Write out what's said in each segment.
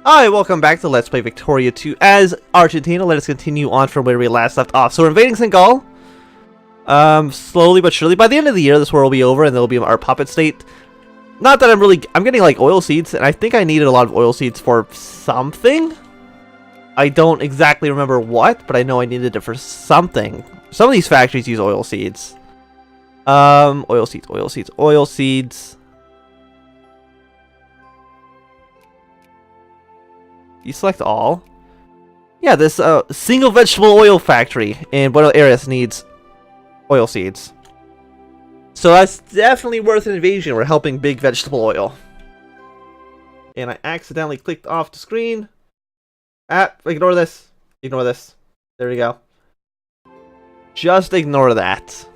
Hi, welcome back to Let's Play Victoria 2 as Argentina. Let us continue on from where we last left off. So we're invading Senegal. Slowly but surely. By the end of the year, this war will be over and there'll be our puppet state. Not that I'm getting like oil seeds, and I think I needed a lot of oil seeds for something. I don't exactly remember what, but I know I needed it for something. Some of these factories use oil seeds. Oil seeds. You select all. Yeah, this single vegetable oil factory in Buenos Aires needs oil seeds. So that's definitely worth an invasion. We're helping big vegetable oil. And I accidentally clicked off the screen. Ignore this. Ignore this. There we go. Just ignore that.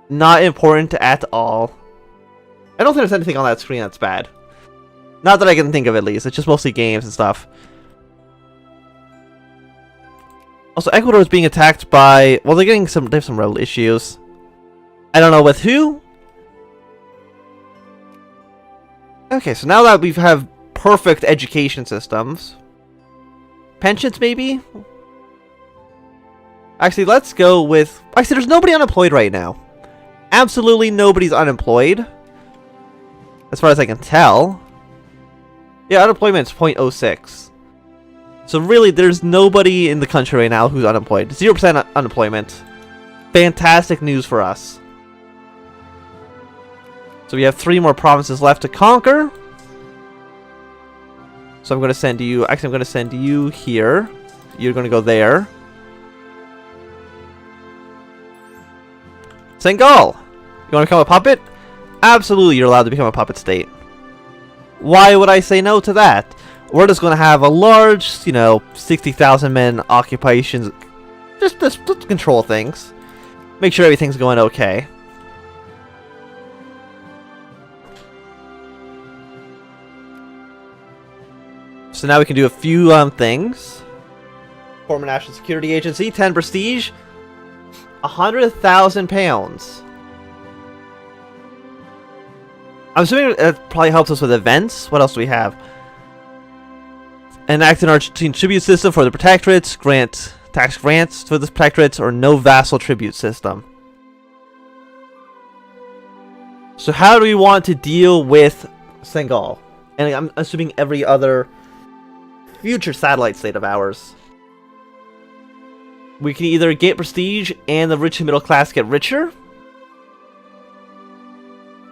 Not important at all. I don't think there's anything on that screen that's bad. Not that I can think of, at least. It's just mostly games and stuff. Also, Ecuador is being attacked by... Well, they have some road issues. I don't know with who. Okay, so now that we have perfect education systems. Pensions, maybe? Actually, let's go with... Actually, there's nobody unemployed right now. Absolutely nobody's unemployed. As far as I can tell. Yeah, unemployment is 0.06. So really, there's nobody in the country right now who's unemployed. 0% unemployment. Fantastic news for us. So we have 3 more provinces left to conquer. So I'm going to send you... Actually, I'm going to send you here. You're going to go there. Senegal! You want to become a puppet? Absolutely, you're allowed to become a puppet state. Why would I say no to that? We're just going to have a large, 60,000 men occupations. Just to control things. Make sure everything's going okay. So now we can do a few things. Former National Security Agency, 10 prestige. 100,000 pounds. I'm assuming it probably helps us with events. What else do we have? Enact an Argentine tribute system for the protectorates. Grant tax grants for the protectorates, or no vassal tribute system. So how do we want to deal with Senegal? And I'm assuming every other future satellite state of ours. We can either get prestige and the rich and middle class get richer.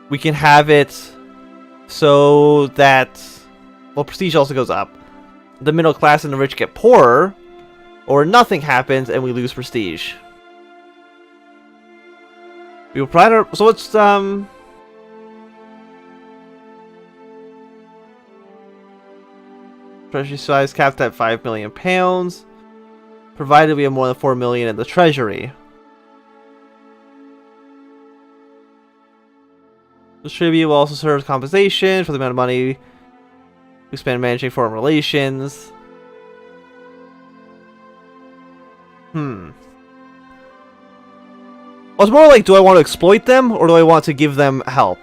We can have it so that, well, prestige also goes up. The middle class and the rich get poorer, or nothing happens and we lose prestige. We will provide our, so it's treasury size capped at 5 million pounds, provided we have more than 4 million in the treasury. This tribute will also serve as compensation for the amount of money we spend managing foreign relations. Well, it's more like, do I want to exploit them, or do I want to give them help?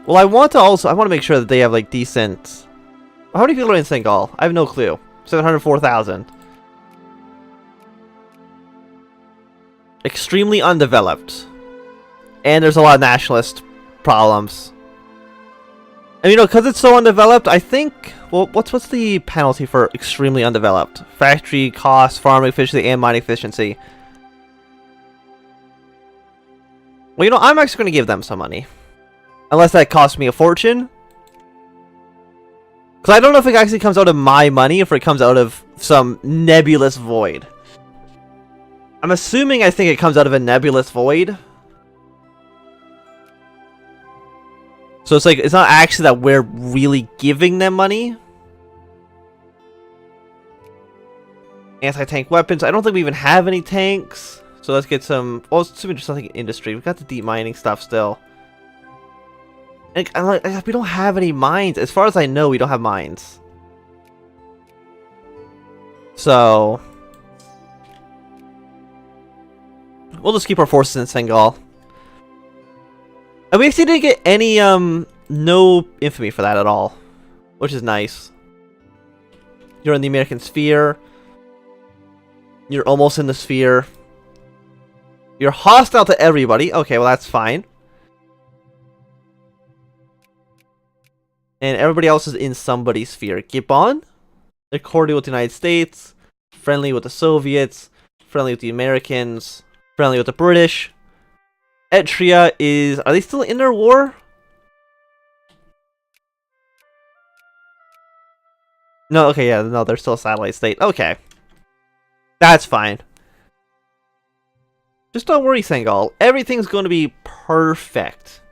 Well, I want to make sure that they have, like, decent... How many people are in Senegal? I have no clue. 704,000. Extremely undeveloped. And there's a lot of nationalist problems. And because it's so undeveloped, I think... Well, what's the penalty for extremely undeveloped? Factory costs, farming efficiency, and mining efficiency. Well, I'm actually going to give them some money. Unless that costs me a fortune. Because I don't know if it actually comes out of my money, or if it comes out of some nebulous void. I'm assuming I think it comes out of a nebulous void. So it's like, it's not actually that we're really giving them money. Anti-tank weapons. I don't think we even have any tanks. So let's get some... Oh, it's just something in industry. We've got the deep mining stuff still. And we don't have any mines. As far as I know, we don't have mines. So... we'll just keep our forces in Senegal. And we actually didn't get any no infamy for that at all, which is nice. You're in the American sphere. You're almost in the sphere. You're hostile to everybody. Okay, well that's fine. And everybody else is in somebody's sphere. Gabon, they're cordial with the United States, friendly with the Soviets, friendly with the Americans, friendly with the British. Eritrea is... Are they still in their war? No, okay, yeah, no, they're still a satellite state. Okay. That's fine. Just don't worry, Senegal. Everything's going to be perfect.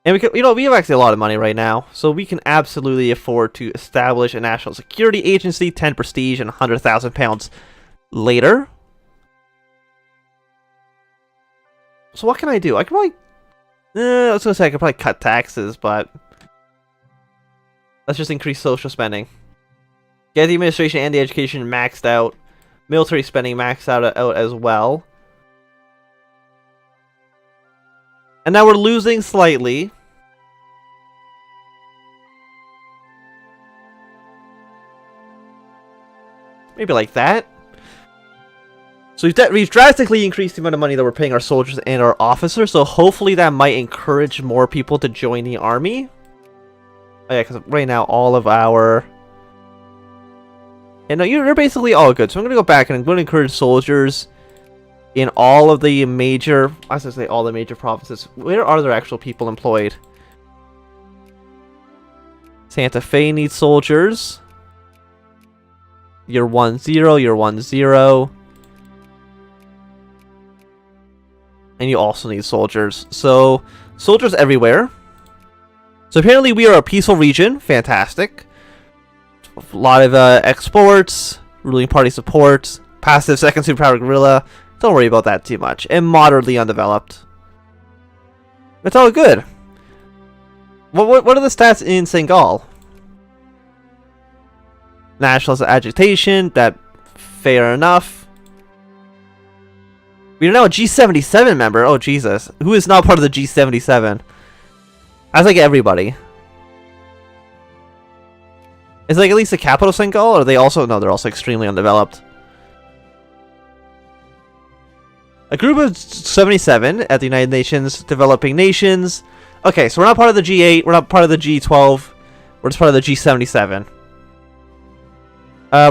And we can, we have actually a lot of money right now, so we can absolutely afford to establish a national security agency, 10 prestige, and 100,000 pounds later. So what can I do? I can probably... I was going to say I could probably cut taxes, but... Let's just increase social spending. Get the administration and the education maxed out. Military spending maxed out as well. And now we're losing slightly. Maybe like that. So we've drastically increased the amount of money that we're paying our soldiers and our officers, so hopefully that might encourage more people to join the army. Oh yeah, because right now all of our... And no, you're basically all good, so I'm going to go back and I'm going to encourage soldiers in all of the major... I was going to say all the major provinces. Where are there actual people employed? Santa Fe needs soldiers. You're 1-0, you're 1-0. And you also need soldiers. So, soldiers everywhere. So apparently we are a peaceful region. Fantastic. A lot of exports, ruling party support, passive second superpower guerrilla. Don't worry about that too much. And moderately undeveloped. It's all good. What are the stats in Senegal? Nationalist agitation. That fair enough. We are now a G77 member. Oh, Jesus. Who is not part of the G77? That's like everybody. Is like at least the capital Senegal, or are they also... No, they're also extremely undeveloped. A group of 77 at the United Nations, developing nations. Okay, so we're not part of the G8, we're not part of the G12, we're just part of the G77.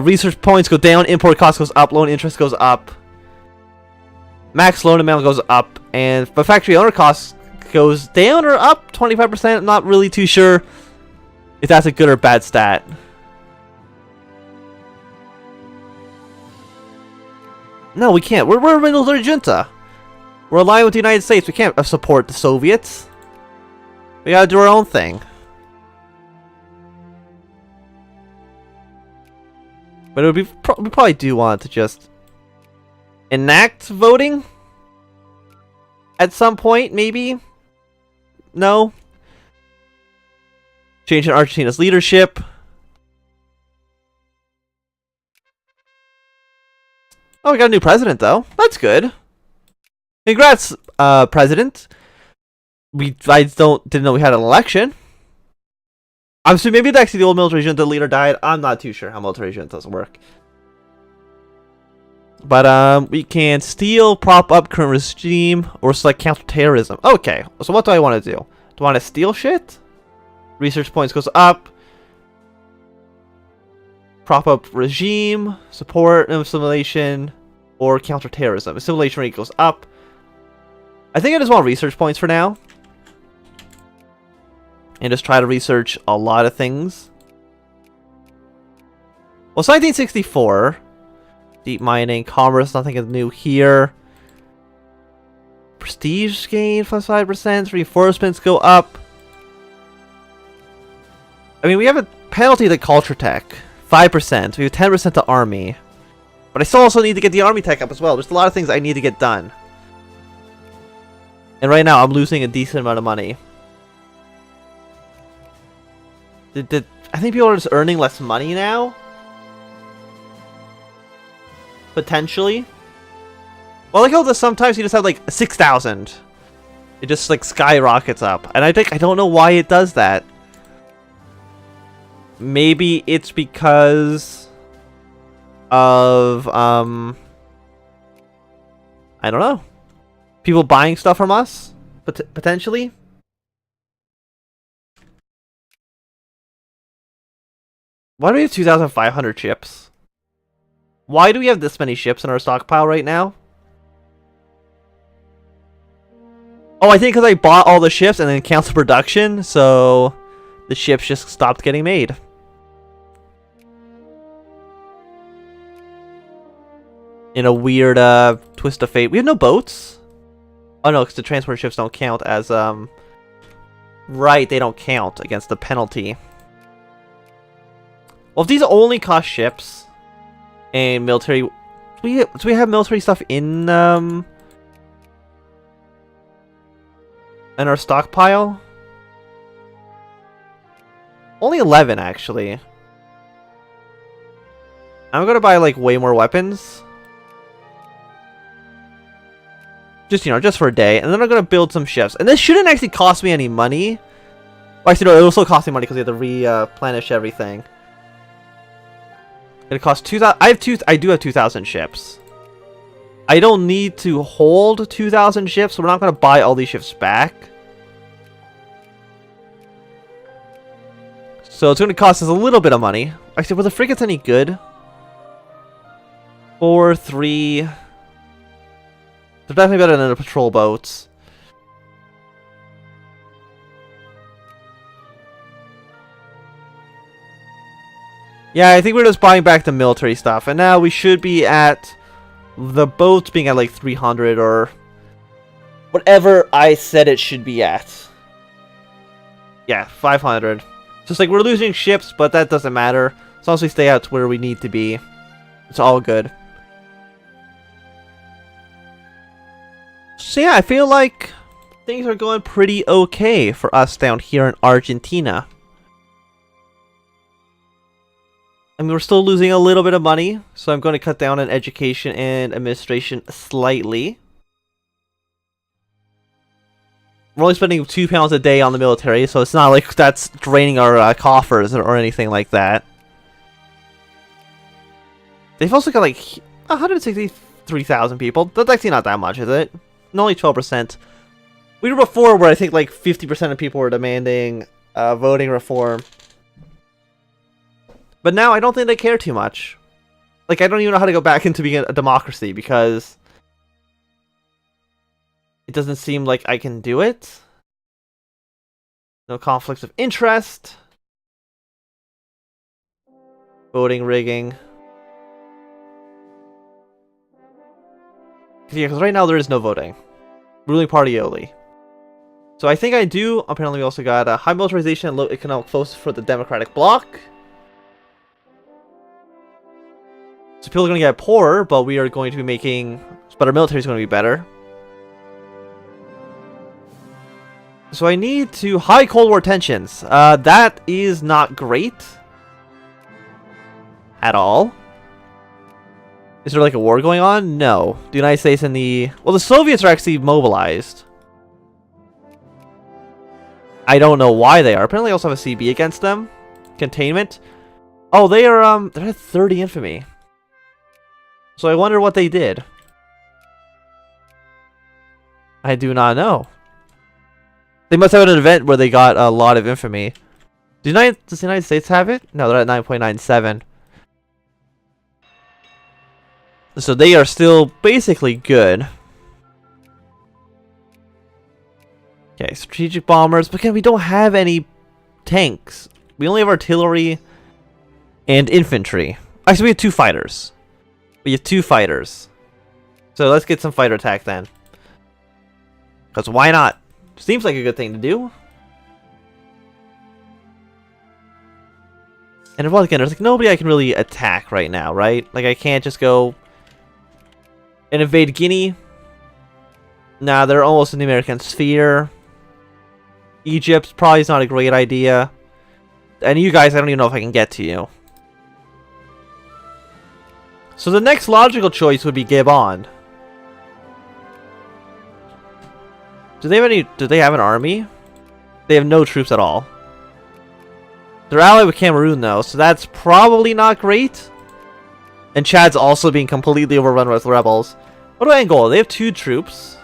Research points go down, import cost goes up, loan interest goes up. Max loan amount goes up, and but factory owner cost goes down or up 25%. I'm not really too sure if that's a good or bad stat. No, we can't. We're a military junta. We're aligned with the United States. We can't support the Soviets. We gotta do our own thing. But it would be we probably do want to just enact voting at some point, maybe. No. Changing Argentina's leadership. Oh, we got a new president, though. That's good. Congrats, president. I didn't know we had an election. I'm assuming maybe actually the old military junta leader died. I'm not too sure how military juntas work. But we can steal, prop up current regime, or select counterterrorism. Okay, so what do I want to do? Do I want to steal shit? Research points goes up. Prop up regime, support assimilation, or counterterrorism. Assimilation rate goes up. I think I just want research points for now. And just try to research a lot of things. Well, it's 1964. Deep mining, commerce, nothing is new here. Prestige gain plus 5%. Reinforcements go up. I mean, we have a penalty to culture tech. 5%. We have 10% to army. But I still also need to get the army tech up as well. There's a lot of things I need to get done. And right now, I'm losing a decent amount of money. I think people are just earning less money now? Potentially. Well, like how sometimes you just have like 6,000. It just like skyrockets up. And I don't know why it does that. Maybe it's because of I don't know. People buying stuff from us? Potentially? Why do we have 2,500 chips? Why do we have this many ships in our stockpile right now? Oh, I think because I bought all the ships and then canceled production, so the ships just stopped getting made. In a weird twist of fate. We have no boats? Oh no, because the transport ships don't count as right, they don't count against the penalty. Well, if these only cost ships and military, do we have military stuff in our stockpile? Only 11 actually. I'm gonna buy like way more weapons. Just, you know, just for a day. And then I'm going to build some ships. And this shouldn't actually cost me any money. Well, actually, no, it will still cost me money because we have to replenish everything. It costs 2,000. I do have 2,000 ships. I don't need to hold 2,000 ships, so we're not going to buy all these ships back. So it's going to cost us a little bit of money. Actually, were the frigates any good? 4, 3... They're definitely better than the patrol boats. Yeah, I think we're just buying back the military stuff. And now we should be at the boats being at like 300 or whatever I said it should be at. Yeah, 500. Just like we're losing ships, but that doesn't matter. As long as we stay out to where we need to be, it's all good. So yeah, I feel like things are going pretty okay for us down here in Argentina. I mean, we're still losing a little bit of money, so I'm going to cut down on education and administration slightly. We're only spending £2 a day on the military, so it's not like that's draining our coffers or anything like that. They've also got like 163,000 people. That's actually not that much, is it? Only 12%. We were before where I think like 50% of people were demanding voting reform. But now I don't think they care too much. Like, I don't even know how to go back into being a democracy because it doesn't seem like I can do it. No conflicts of interest. Voting rigging. Yeah, because right now there is no voting. Ruling party only. So I think I do. Apparently we also got high militarization and low economic focus for the Democratic bloc. So people are going to get poorer, but we are going to be making... But our military is going to be better. So I need to... High Cold War tensions. That is not great. At all. Is there like a war going on? No. The United States and the... Well, the Soviets are actually mobilized. I don't know why they are. Apparently they also have a CB against them. Containment. Oh, they are, they're at 30 infamy. So I wonder what they did. I do not know. They must have an event where they got a lot of infamy. Does the United States have it? No, they're at 9.97. So they are still basically good. Okay, strategic bombers. But again, we don't have any tanks. We only have artillery and infantry. Actually, we have 2 fighters. We have 2 fighters. So let's get some fighter attack then. Because why not? Seems like a good thing to do. And well, again, there's like nobody I can really attack right now, right? Like I can't just go and invade Guinea. Nah, they're almost in the American sphere. Egypt probably is not a great idea. And you guys, I don't even know if I can get to you. So the next logical choice would be Gabon. Do they have any? Do they have an army? They have no troops at all. They're allied with Cameroon though, so that's probably not great. And Chad's also being completely overrun with rebels. What about Angola? They have 2 troops.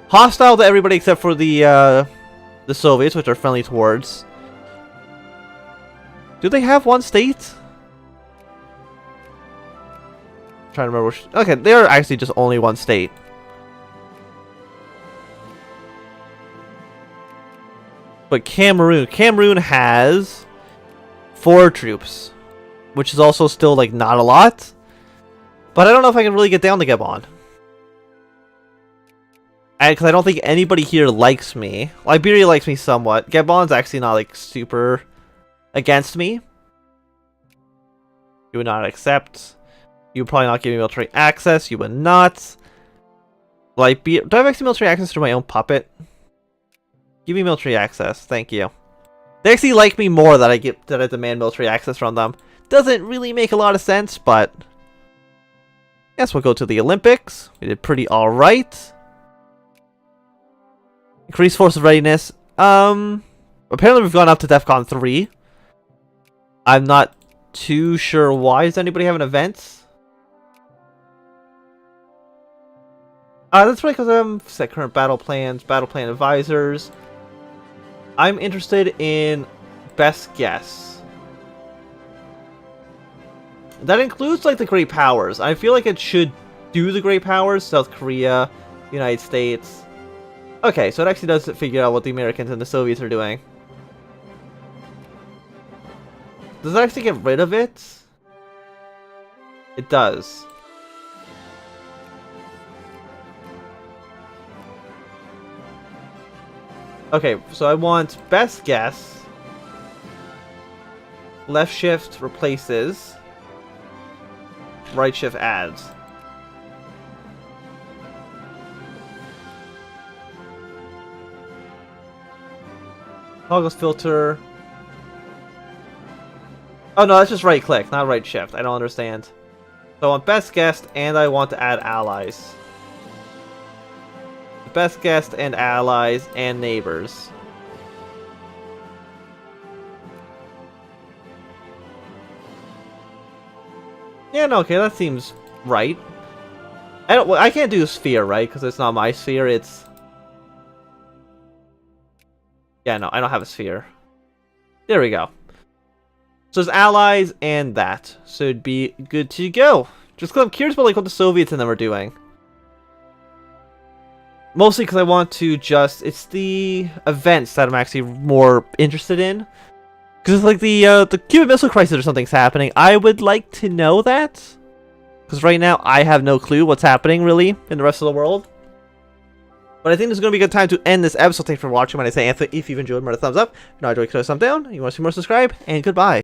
Hostile to everybody except for the Soviets, which are friendly towards. Do they have 1 state? I'm trying to remember which. Okay, they are actually just only 1 state. But Cameroon has 4 troops, which is also still like not a lot. But I don't know if I can really get down to Gabon. Because I don't think anybody here likes me. Liberia likes me somewhat. Gabon's actually not like super against me. You would not accept. You would probably not give me military access. You would not. Liberia. Do I have actually military access to my own puppet? Give me military access. Thank you. They actually like me more that I demand military access from them. Doesn't really make a lot of sense, but yes, we'll go to the Olympics. We did pretty alright. Increased forces readiness. Apparently we've gone up to DEFCON 3. I'm not too sure why. Does anybody have an event? That's right, because set current battle plans, battle plan advisors. I'm interested in best guess. That includes like the great powers. I feel like it should do the great powers. South Korea, United States. Okay, so it actually does figure out what the Americans and the Soviets are doing. Does it actually get rid of it? It does. Okay, so I want best guess. Left shift replaces. Right shift adds. Toggles filter. Oh no, that's just right click, not right shift. I don't understand. So I want best guest and I want to add allies. Best guest and allies and neighbors. Yeah, no, okay, that seems right. I can't do sphere, right? Because it's not my sphere, it's... Yeah, no, I don't have a sphere. There we go. So there's allies and that. So it'd be good to go. Just because I'm curious about like what the Soviets and them are doing. Mostly because I want to just... It's the events that I'm actually more interested in. Because it's like the Cuban Missile Crisis or something's happening. I would like to know that. Because right now, I have no clue what's happening, really, in the rest of the world. But I think this is going to be a good time to end this episode. Thanks for watching. When I say Anthony, if you've enjoyed, remember to thumbs up. If not enjoyed, throw a thumbs down. If you want to see more, subscribe. And goodbye.